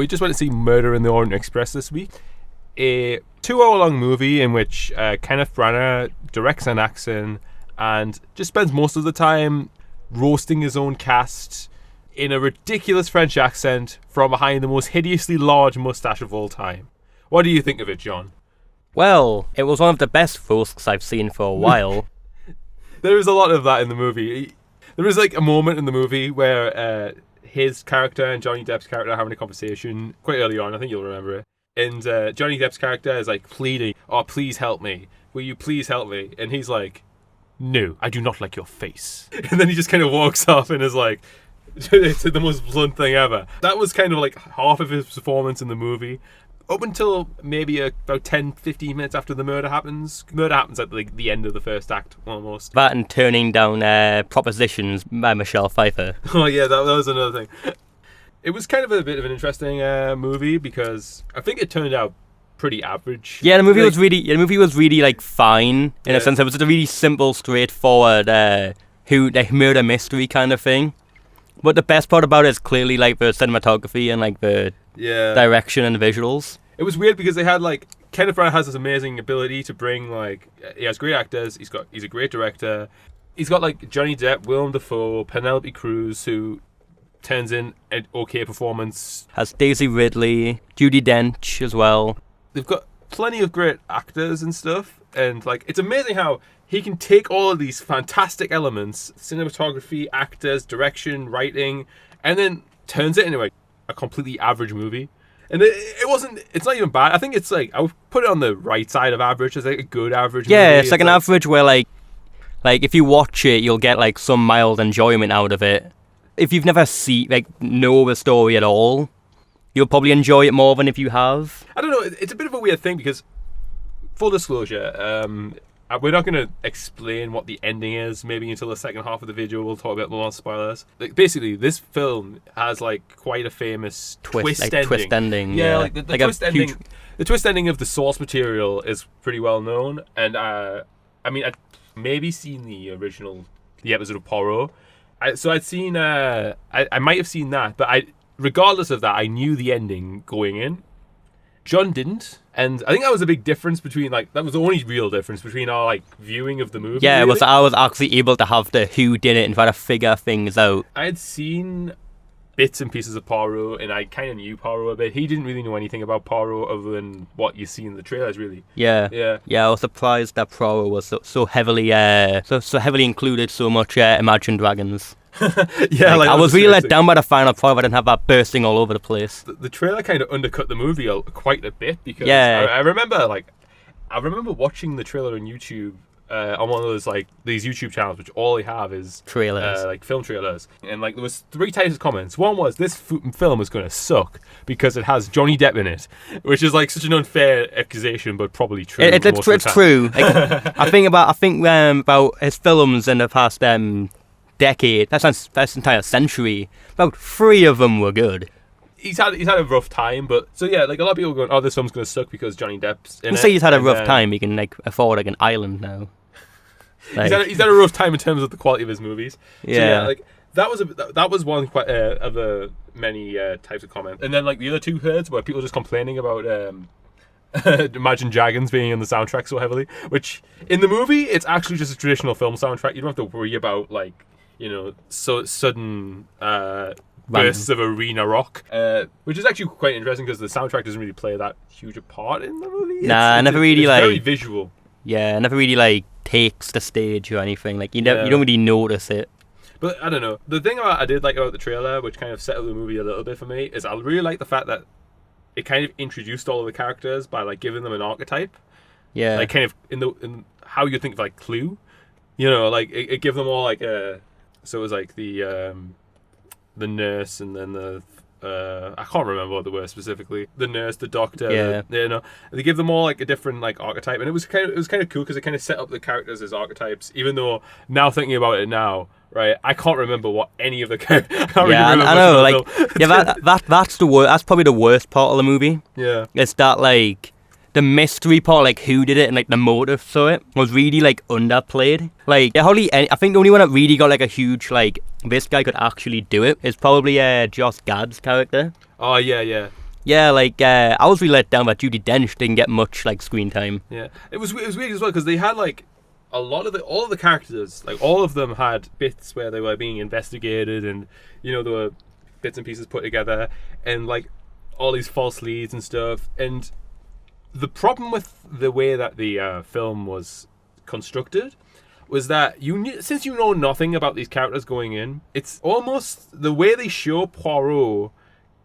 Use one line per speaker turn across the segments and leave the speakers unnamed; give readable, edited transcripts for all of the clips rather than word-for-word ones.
We just went to see Murder in the Orient Express this week. A 2-hour-long movie in which Kenneth Branagh directs and acts in and just spends most of the time roasting his own cast in a ridiculous French accent from behind the most hideously large moustache of all time. What do you think of it, John?
Well, it was one of the best roasts I've seen for a while.
There is a lot of that in the movie. There is like a moment in the movie where his character and Johnny Depp's character are having a conversation quite early on. I think you'll remember it. And Johnny Depp's character is like pleading, "Oh, please help me. Will you please help me?" And he's like, "No, I do not like your face." And then he just kind of walks off and is like, it's the most blunt thing ever. That was kind of like half of his performance in the movie. Up until maybe about 10-15 minutes after the murder happens. Murder happens at like the end of the first act, almost.
That and turning down Propositions by Michelle Pfeiffer.
Oh yeah, that was another thing. It was kind of a bit of an interesting movie because I think it turned out pretty average.
Yeah, the movie was really like fine in a sense. It was just a really simple, straightforward murder mystery kind of thing. But the best part about it is clearly like the cinematography and like the direction and the visuals.
It was weird because they had like Kenneth Branagh has this amazing ability to bring like he has great actors. He's a great director. He's got like Johnny Depp, Willem Dafoe, Penelope Cruz, who turns in an okay performance.
Has Daisy Ridley, Judi Dench as well.
They've got plenty of great actors and stuff, and like it's amazing how he can take all of these fantastic elements, cinematography, actors, direction, writing, and then turns it into like a completely average movie. And it's not even bad. I think it's like, I would put it on the right side of average. It's like a good average movie.
Yeah, it's like an average where like if you watch it, you'll get like some mild enjoyment out of it. If you've never know the story at all, you'll probably enjoy it more than if you have. I don't know,
it's a bit of a weird thing because, full disclosure, we're not going to explain what the ending is maybe until the second half of the video. We'll talk about more spoilers. Like, basically, this film has like quite a famous twist ending.
Twist ending.
Yeah, like the twist ending. The twist ending of the source material is pretty well known, and I mean, I'd maybe seen the episode of Poirot. So I'd seen. I might have seen that, but regardless of that, I knew the ending going in. John didn't, and I think that was a big difference between that was the only real difference between our viewing of the movie.
Yeah,
really.
I was actually able to have the who did it and try to figure things out.
I had seen bits and pieces of Poirot, and I kind of knew Poirot a bit. He didn't really know anything about Poirot other than what you see in the trailers, really.
Yeah. I was surprised that Poirot was so heavily included so much Imagine Dragons.
Yeah,
I was really let down by the final product. I didn't have that bursting all over the place.
The trailer kind of undercut the movie quite a bit because I remember watching the trailer on YouTube on one of those these YouTube channels which all they have is
trailers,
film trailers, and there was 3 types of comments. One was this film is going to suck because it has Johnny Depp in it, which is such an unfair accusation, but probably true.
It's true. I think about his films in the past decade, that's entire century, about 3 of them were good.
He's had a rough time, but so yeah, a lot of people are going, "Oh, this film's gonna suck because Johnny Depp's in it."
Say he's had a rough time. He can afford an island now.
He's had a rough time in terms of the quality of his movies.
Yeah,
so that was one quite of the many types of comments, and then the other 2 thirds were people just complaining about Imagine Dragons being in the soundtrack so heavily. Which in the movie, it's actually just a traditional film soundtrack. You don't have to worry about so sudden bursts of arena rock, which is actually quite interesting because the soundtrack doesn't really play that huge a part in the movie.
Never really
it's very visual.
Yeah, never really takes the stage or anything. You don't really notice it.
But I don't know. The thing I did like about the trailer, which kind of set up the movie a little bit for me, is I really like the fact that it kind of introduced all of the characters by giving them an archetype.
Yeah.
Kind of in how you think of Clue. It gave them all so it was the nurse, and then the I can't remember what they were specifically. The nurse, the doctor.
Yeah.
They give them all a different archetype, and it was kind of cool because it kind of set up the characters as archetypes. Even though now thinking about it now, right, I can't remember what any of the characters.
I know. That's the worst. That's probably the worst part of the movie.
Yeah.
It's that the mystery part, who did it and the motive for it was really underplayed. I think the only one that really got a huge this guy could actually do it is probably Josh Gad's character.
Oh yeah.
Yeah, like I was really let down that Judi Dench didn't get much like screen time.
Yeah, it was weird as well because they had like all of the characters, like all of them had bits where they were being investigated, and there were bits and pieces put together, and like all these false leads and stuff. And the problem with the way that the film was constructed was that since you know nothing about these characters going in, it's almost the way they show Poirot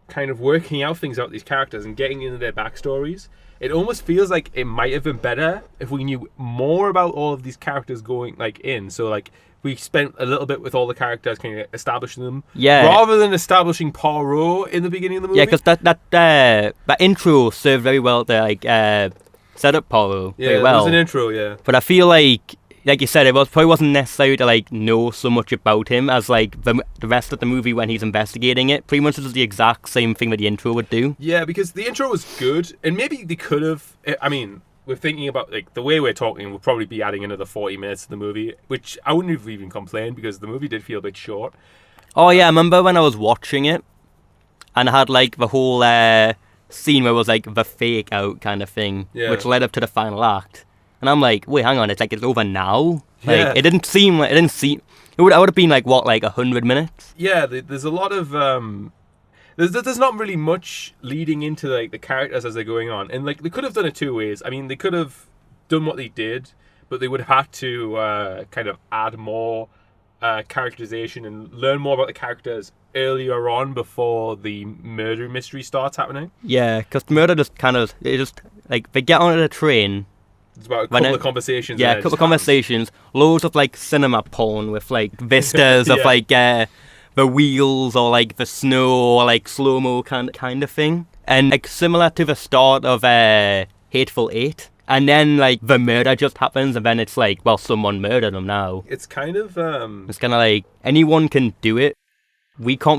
kind of working out things about these characters and getting into their backstories. It almost feels like it might have been better if we knew more about all of these characters going like in. So like we spent a little bit with all the characters, kind of establishing them, rather than establishing Poirot in the beginning of the movie.
Yeah, because that intro served very well to like set up Poirot very well.
Yeah, it was an intro, yeah.
But I feel like you said, probably wasn't necessary to like know so much about him as like the rest of the movie when he's investigating it. Pretty much does the exact same thing that the intro would do.
Yeah, because the intro was good, and maybe they could have. I mean, we're thinking about like the way we're talking, we'll probably be adding another 40 minutes to the movie, which I wouldn't have even complained because the movie did feel a bit short.
Oh yeah, I remember when I was watching it, and I had like the whole scene where it was like the fake out kind of thing, which led up to the final act. And I'm like, wait, hang on, it's over now? Like, it didn't seem... It would have been like 100 minutes?
Yeah, there's a lot of... There's not really much leading into like the characters as they're going on. And like they could have done it two ways. I mean, they could have done what they did, but they would have had to kind of add more characterization and learn more about the characters earlier on before the murder mystery starts happening.
Yeah, because the murder just like, they get onto the train...
It's about a couple of conversations.
Yeah, a couple of conversations. Loads of like cinema porn with like vistas of like the wheels or like the snow or like slow-mo kind of thing. And like similar to the start of Hateful Eight. And then like the murder just happens and then it's like, well, someone murdered them now.
It's kind of
like anyone can do it. We can't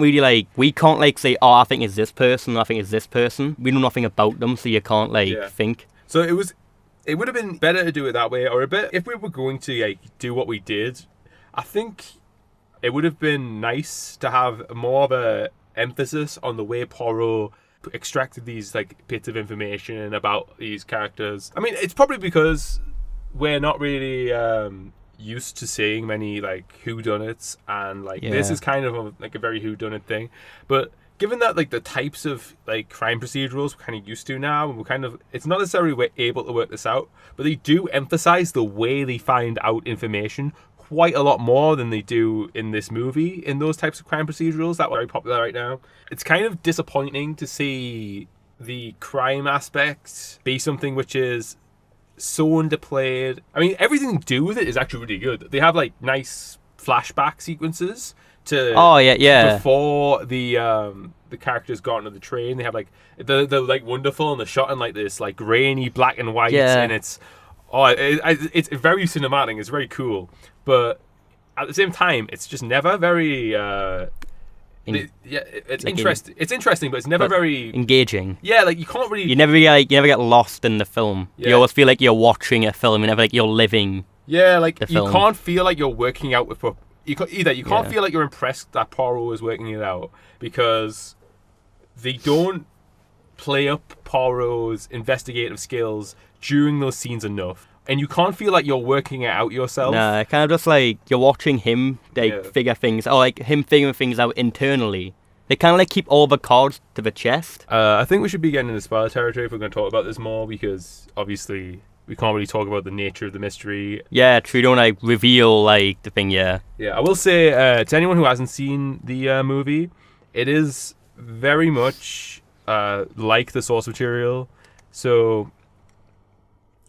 say, oh, I think it's this person, I think it's this person. We know nothing about them, so you can't think.
So it would have been better to do it that way, or if we were going to like do what we did, I think it would have been nice to have more of a emphasis on the way Poirot extracted these like bits of information about these characters. I mean, it's probably because we're not really used to seeing many like whodunits, and like this is kind of a very whodunit thing, but given that like the types of like crime procedurals we're kind of used to now, and it's not necessarily we're able to work this out, but they do emphasize the way they find out information quite a lot more than they do in this movie in those types of crime procedurals that are very popular right now. It's kind of disappointing to see the crime aspect be something which is so underplayed. I mean, everything they do with it is actually really good. They have like nice flashback sequences before the characters got onto the train. They have like they're like wonderful, and they're shot in like this like grainy black and white, and it's very cinematic. It's very cool, but at the same time, it's just never very. It's interesting. It's interesting, but it's never very
engaging.
Yeah, like you can't really.
You never get lost in the film. Yeah. You always feel like you're watching a film. You never like you're living.
Yeah, like you can't feel like you're working out with. You can't feel like you're impressed that Poirot is working it out, because they don't play up Poirot's investigative skills during those scenes enough, and you can't feel like you're working it out yourself.
Nah, kind of just like you're watching him figure things, or like him figuring things out internally. They kind of like keep all the cards to the chest.
I think we should be getting into spoiler territory if we're going to talk about this more, because obviously we can't really talk about the nature of the mystery.
Yeah, true. Don't like reveal like the thing. Yeah.
Yeah, I will say to anyone who hasn't seen the movie, it is very much like the source material. So,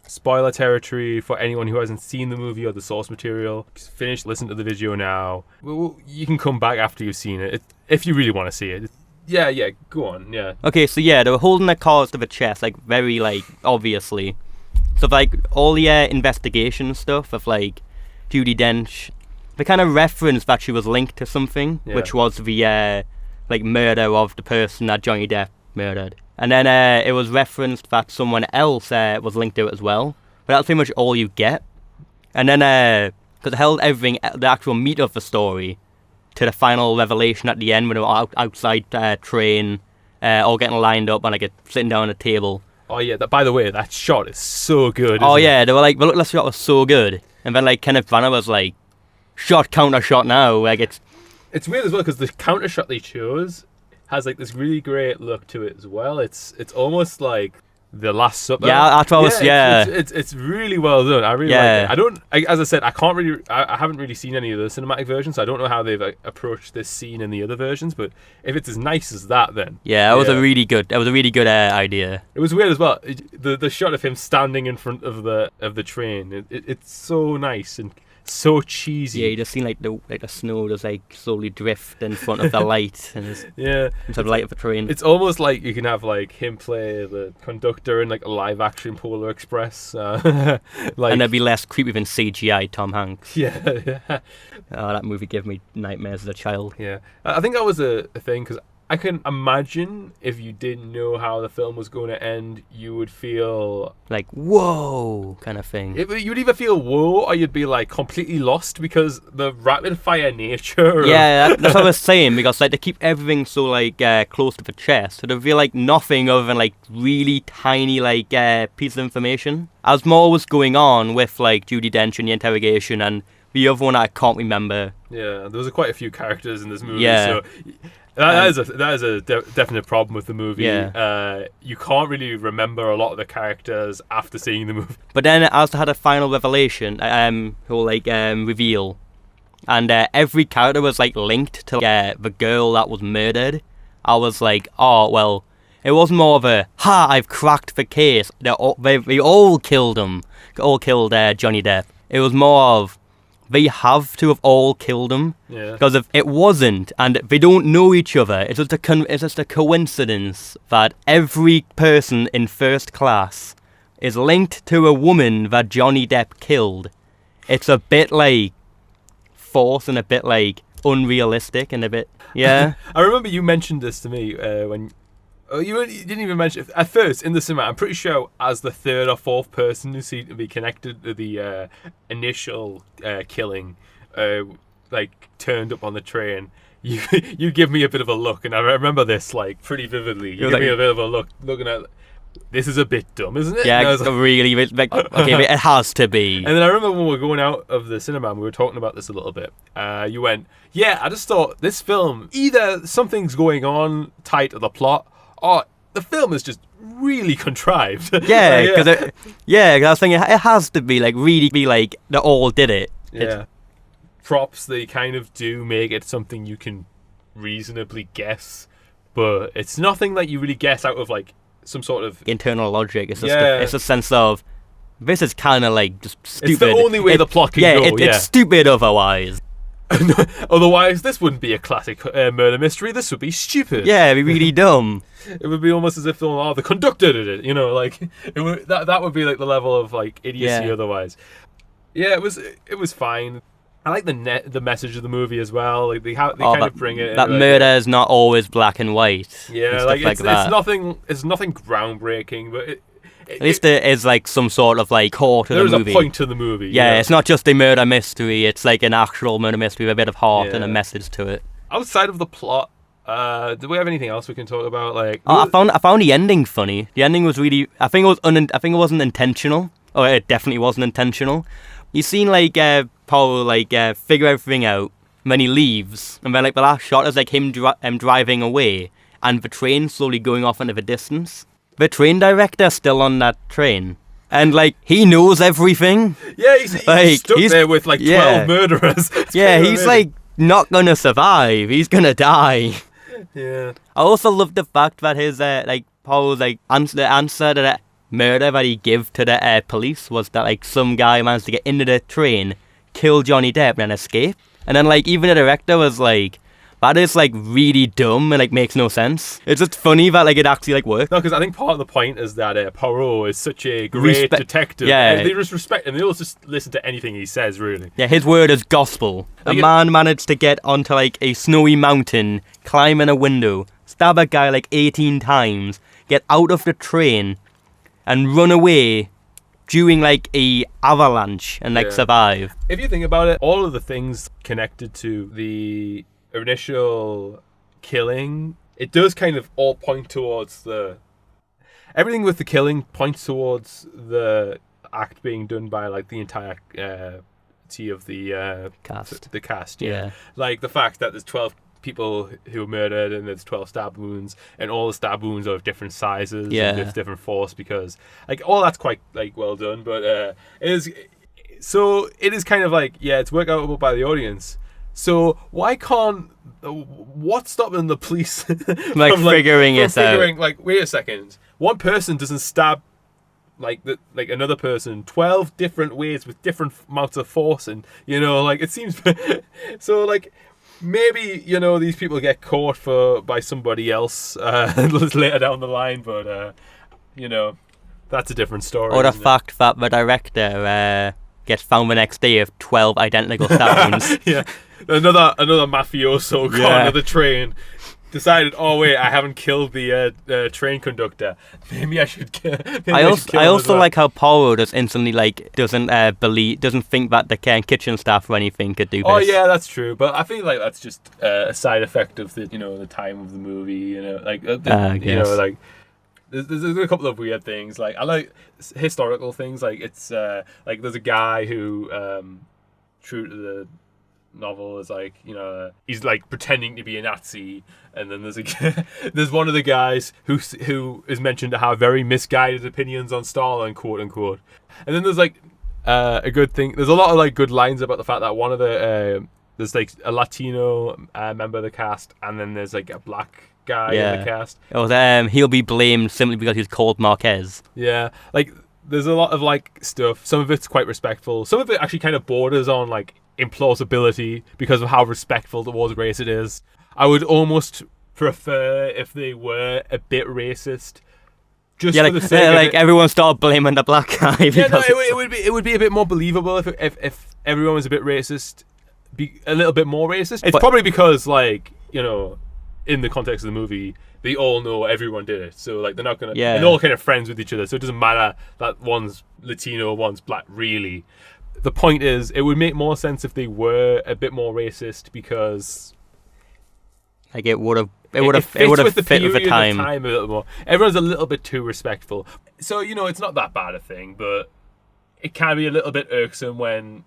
spoiler territory for anyone who hasn't seen the movie or the source material. Just listen to the video now. Well, you can come back after you've seen it if you really want to see it. Yeah, go on. Yeah.
Okay, so yeah, they were holding their cards to the chest, like very like obviously. So like all the investigation stuff of like Judi Dench, they kind of referenced that she was linked to something, which was the like murder of the person that Johnny Depp murdered. And then it was referenced that someone else was linked to it as well. But that's pretty much all you get. And then, because it held everything, the actual meat of the story, to the final revelation at the end when they were outside train, all getting lined up and like sitting down at a table.
Oh yeah, by the way, that shot is so good.
Oh
isn't
yeah,
it?
they were like, the look, that shot was so good. And then like Kenneth Branagh was like, shot, counter shot now. Like
It's weird as well because the counter shot they chose has like this really great look to it as well. It's almost like The Last Supper.
Yeah, that's what I was. Yeah,
it's really well done. I really like it. As I said, I haven't really seen any of the cinematic versions, so I don't know how they've approached this scene in the other versions. But if it's as nice as that, then
that was a really good. Idea.
It was weird as well. The shot of him standing in front of the train. It's so nice and so cheesy.
Yeah, you just seen like the snow just like slowly drift in front of the light and into the light of a train.
It's almost like you can have like him play the conductor in like a live action Polar Express, and
there'd be less creepy than CGI Tom Hanks.
Yeah.
Oh, that movie gave me nightmares as a child.
Yeah, I think that was a thing because I can imagine if you didn't know how the film was going to end, you would feel
like whoa kind of thing.
You'd either feel whoa or you'd be like completely lost because the rapid fire nature.
Yeah, that's what I was saying, because like they keep everything so like close to the chest, so they feel like nothing other than like really tiny like piece of information. As more was going on with like Judi Dench and the interrogation and the other one I can't remember.
Yeah, there was quite a few characters in this movie.
Yeah.
So that is a definite problem with the movie.
Yeah.
You can't really remember a lot of the characters after seeing the movie.
But then as they had a final revelation, whole like reveal, and every character was like linked to the girl that was murdered. I was like, oh well, it wasn't more of a I've cracked the case. They all killed him. All killed Johnny Depp. It was more of, they have to have all killed him.
Yeah.
Because if it wasn't, and they don't know each other, it's just a coincidence that every person in first class is linked to a woman that Johnny Depp killed. It's a bit like forced and a bit like unrealistic and a bit, yeah.
I remember you mentioned this to me when... Oh, you didn't even mention it. At first, in the cinema, I'm pretty sure as the third or fourth person who seemed to be connected to the initial killing, like, turned up on the train, you give me a bit of a look, and I remember this, like, pretty vividly. You give me a bit of a look, looking at... This is a bit dumb, isn't it?
Yeah, really. Like, okay, it has to be.
And then I remember when we were going out of the cinema and we were talking about this a little bit. You went, yeah, I just thought this film, either something's going on tight to the plot, or the film is just really contrived.
Yeah, because I was thinking it has to be like really be like they all did it.
Yeah, props they kind of do make it something you can reasonably guess, but it's nothing that you really guess out of like some sort of
internal logic. It's just it's a sense of this is kind of like just stupid.
It's the only way the plot can go.
It's stupid otherwise.
Otherwise, this wouldn't be a classic murder mystery. This would be stupid.
Yeah, it'd be really dumb.
It would be almost as if the conductor did it. You know, like that would be like the level of like idiocy. Otherwise, yeah, it was fine. I like the message of the movie as well. Like they kind of bring it.
That murder is not always black and white.
Yeah, like it's nothing. It's nothing groundbreaking, but
at least there is like some sort of like core to the movie.
There's a point to the movie.
Yeah, it's not just a murder mystery. It's like an actual murder mystery with a bit of heart and a message to it.
Outside of the plot, do we have anything else we can talk about? Like,
I found the ending funny. The ending was really. I think it wasn't intentional. Oh, it definitely wasn't intentional. You seen like Paul like figure everything out, and then he leaves, and then like the last shot is like him driving away, and the train slowly going off into the distance. The train director's still on that train. And, like, he knows everything.
Yeah, he's stuck there with, like, 12 murderers.
He's, like, not gonna survive. He's gonna die.
Yeah.
I also love the fact that his, Paul's, the answer to that murder that he gave to the police was that, like, some guy managed to get into the train, kill Johnny Depp, and escape. And then, like, even the director was like, that is, like, really dumb and, like, makes no sense. It's just funny that, like, it actually, like, worked.
No, because I think part of the point is that Poirot is such a great detective.
Yeah.
They just respect him. They all just listen to anything he says, really.
Yeah, his word is gospel. A man managed to get onto, like, a snowy mountain, climb in a window, stab a guy, like, 18 times, get out of the train, and run away during, like, a avalanche and, like, survive.
If you think about it, all of the things connected to the initial killing it does kind of all point towards everything with the killing points towards the act being done by like the entire of the
Cast.
the cast.
Yeah.
Like the fact that there's 12 people who were murdered and there's 12 stab wounds, and all the stab wounds are of different sizes
Yeah.
and with different force, because like all that's quite like well done, but it is kind of like, yeah, it's worked out by the audience. So why can't what's stopping the police
Like figuring it out?
Like, wait a second, one person doesn't stab like another person 12 different ways with different amounts of force, and like it seems so like maybe these people get caught by somebody else later down the line, but that's a different story.
Or the fact that the director gets found the next day of 12 identical stab wounds.
Yeah, another mafioso caught on the train decided, oh wait, I haven't killed the train conductor. Maybe I should kill.
I also like how Poirot just instantly doesn't think that the kitchen staff or anything could do this.
Oh yeah, that's true. But I feel like that's just a side effect of the the time of the movie. There's a couple of weird things. Like I like historical things. Like it's like there's a guy who true to the novel is like he's like pretending to be a Nazi, and then there's one of the guys who is mentioned to have very misguided opinions on Stalin, quote unquote. And then there's like a good thing. There's a lot of like good lines about the fact that one of the there's like a Latino member of the cast, and then there's like a black guy in the cast.
Oh, he'll be blamed simply because he's called Marquez.
Yeah, like there's a lot of like stuff. Some of it's quite respectful. Some of it actually kind of borders on like implausibility because of how respectful towards race it is. I would almost prefer if they were a bit racist. Just for the sake of it.
Everyone started blaming the black guy.
It would be a bit more believable if everyone was a bit racist, a little bit more racist. It's probably because like in the context of the movie, they all know everyone did it, so like they're not gonna. Yeah. And they're all kind of friends with each other, so it doesn't matter that one's Latino, one's black. Really, the point is, it would make more sense if they were a bit more racist, because
like it would have fit with the time
a little more. Everyone's a little bit too respectful, so it's not that bad a thing, but it can be a little bit irksome when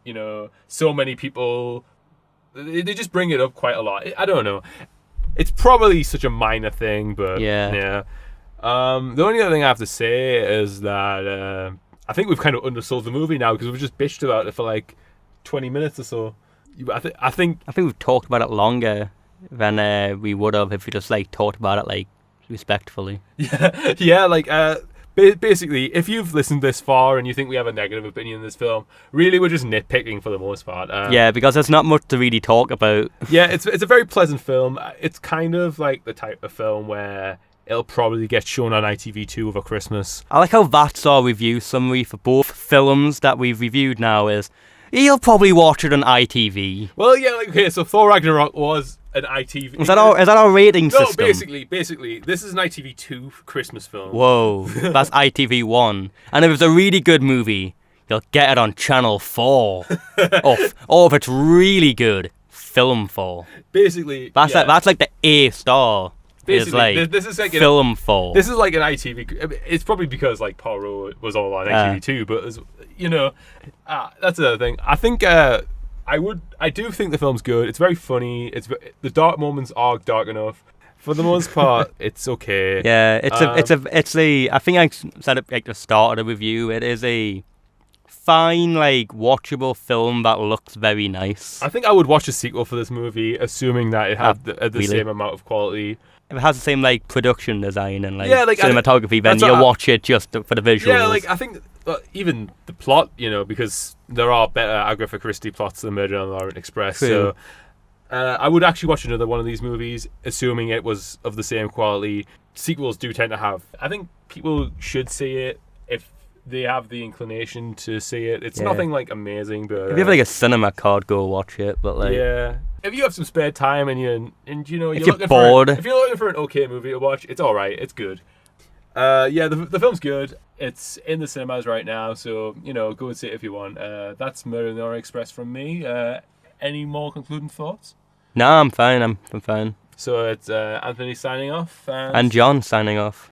so many people they just bring it up quite a lot. I don't know. It's probably such a minor thing, but yeah. The only other thing I have to say is that I think we've kind of undersold the movie now, because we've just bitched about it for like 20 minutes or so. I think
we've talked about it longer than we would have if we just like talked about it like respectfully.
Yeah, like basically, if you've listened this far and you think we have a negative opinion of this film, really we're just nitpicking for the most part.
Yeah, because there's not much to really talk about.
Yeah, it's a very pleasant film. It's kind of like the type of film where it'll probably get shown on ITV2 over Christmas.
I like how that's our review summary for both films that we've reviewed now is, you'll probably watch it on ITV.
Well, yeah, like, okay, so Thor Ragnarok was an ITV.
Is that our rating system?
No, basically, this is an ITV2 Christmas film.
Whoa, that's ITV1. And if it's a really good movie, you'll get it on Channel 4. or if it's really good, Film 4.
Basically,
that's like the A star.
Basically, this is like
Film 4.
This is like an ITV. It's probably because like Poirot was all on ITV2, but that's another thing. I think I do think the film's good. It's very funny. The dark moments are dark enough. For the most part, it's okay.
Yeah, it's a. I think I said it at the start of the review. It is a fine, like watchable film that looks very nice.
I think I would watch a sequel for this movie, assuming that it had the same amount of quality.
If it has the same like production design and cinematography, then you'll watch it just for the visuals.
Yeah, like I think even the plot, because there are better Agatha Christie plots than Murder on the Orient Express.
True.
So I would actually watch another one of these movies, assuming it was of the same quality. Sequels do tend to have. I think people should see it if they have the inclination to see it. It's nothing like amazing, but
if you have like a cinema card, go watch it. But like,
yeah. If you have some spare time and you're
looking bored,
if you're looking for an okay movie to watch, it's all right. It's good. The film's good. It's in the cinemas right now, so go and see it if you want. That's Murder on the Orient Express from me. Any more concluding thoughts?
No, I'm fine. I'm fine.
So it's Anthony signing off.
And John signing off.